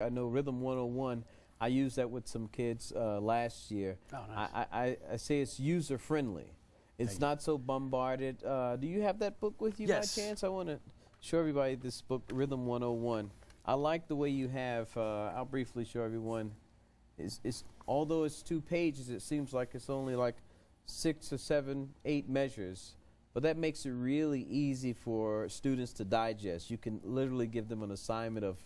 I know Rhythm 101, I used that with some kids last year. Oh, nice. I say it's user-friendly. It's not so bombarded. Do you have that book with you by chance? I want to show everybody this book, Rhythm 101. I like the way you have, I'll briefly show everyone, although it's 2 pages, it seems like it's only like 6 or 7, 8 measures. But that makes it really easy for students to digest. You can literally give them an assignment of,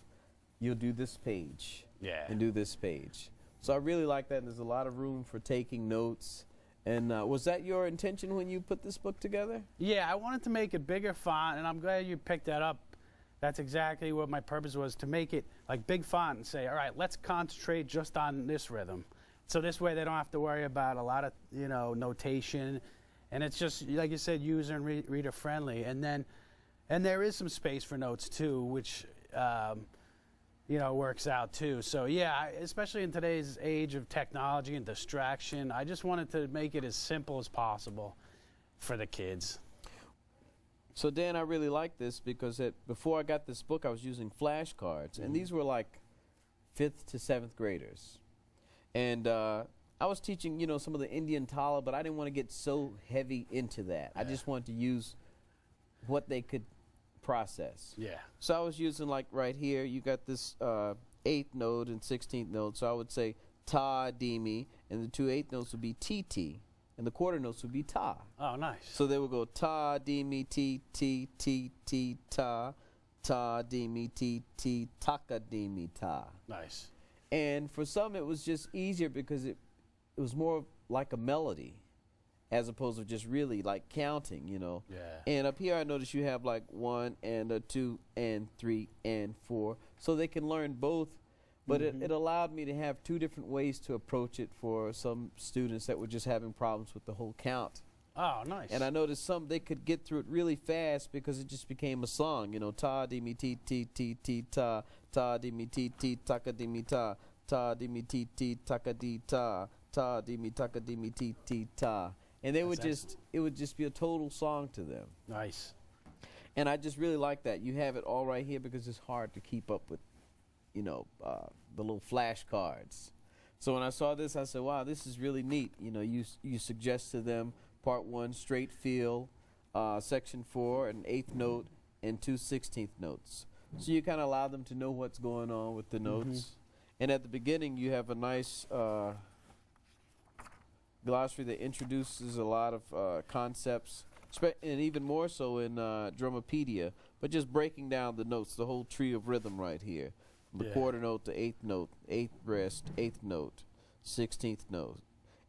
you'll do this page and do this page. So I really like that, and there's a lot of room for taking notes. And was that your intention when you put this book together? Yeah, I wanted to make it bigger font, and I'm glad you picked that up. That's exactly what my purpose was, to make it like big font and say, all right, let's concentrate just on this rhythm. So this way they don't have to worry about a lot of, notation. And it's just, like you said, user and reader friendly. And there is some space for notes too, which, works out too. So yeah, especially in today's age of technology and distraction, I just wanted to make it as simple as possible for the kids. So Dan, I really like this because before I got this book, I was using flashcards, and these were like 5th to 7th graders. And I was teaching, some of the Indian Tala, but I didn't want to get so heavy into that. I just wanted to use what they could process. Yeah. So I was using, like right here, you got this 8th note and 16th note. So I would say ta, di, mi, and the 2 8th notes would be ti, ti, and the quarter notes would be ta. Oh, nice. So they would go ta, di, mi, ti, ti, ti, ti, ta, ta, di, mi, ti, ti, taka, di, mi, ta. Nice. And for some, it was just easier because it was more like a melody as opposed to just really like counting, Yeah. And up here, I notice you have like 1 and a 2 and 3 and 4. So they can learn both, but it allowed me to have 2 different ways to approach it for some students that were just having problems with the whole count. Oh, nice. And I noticed some, they could get through it really fast because it just became a song, ta, di, mi, ti, ti, ti, ti, ta, ta, di, mi, ti, ti, taka, di, mi, ta, ta, di, mi, ti, ti, taka, di, ta, ta, di, mi, taka, di, mi, ti, ti, ta. And they it would just be a total song to them. Nice. And I just really like that. You have it all right here because it's hard to keep up with, the little flashcards. So when I saw this, I said, wow, this is really neat. You suggest to them part 1, straight feel, section 4, an 8th note, and 2 16th notes. So you kind of allow them to know what's going on with the notes. And at the beginning, you have a nice glossary that introduces a lot of concepts, and even more so in Drumopedia, but just breaking down the notes, the whole tree of rhythm right here. The quarter note, the 8th note, 8th rest, 8th note, 16th note,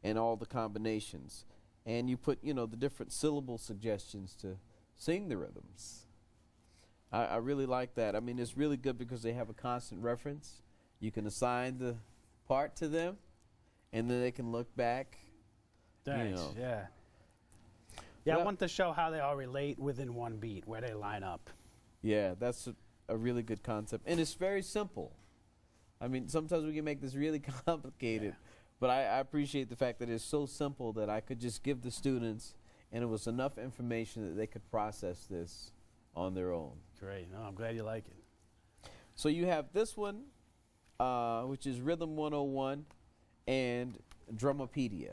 and all the combinations. And you put, the different syllable suggestions to sing the rhythms. I really like that. I mean, it's really good because they have a constant reference. You can assign the part to them, and then they can look back. Thanks. Yeah. I want to show how they all relate within one beat, where they line up. Yeah, that's a really good concept. And it's very simple. I mean, sometimes we can make this really complicated, but I appreciate the fact that it's so simple that I could just give the students, and it was enough information that they could process this on their own. Great. No, I'm glad you like it. So you have this one, which is Rhythm 101 and Drumopedia.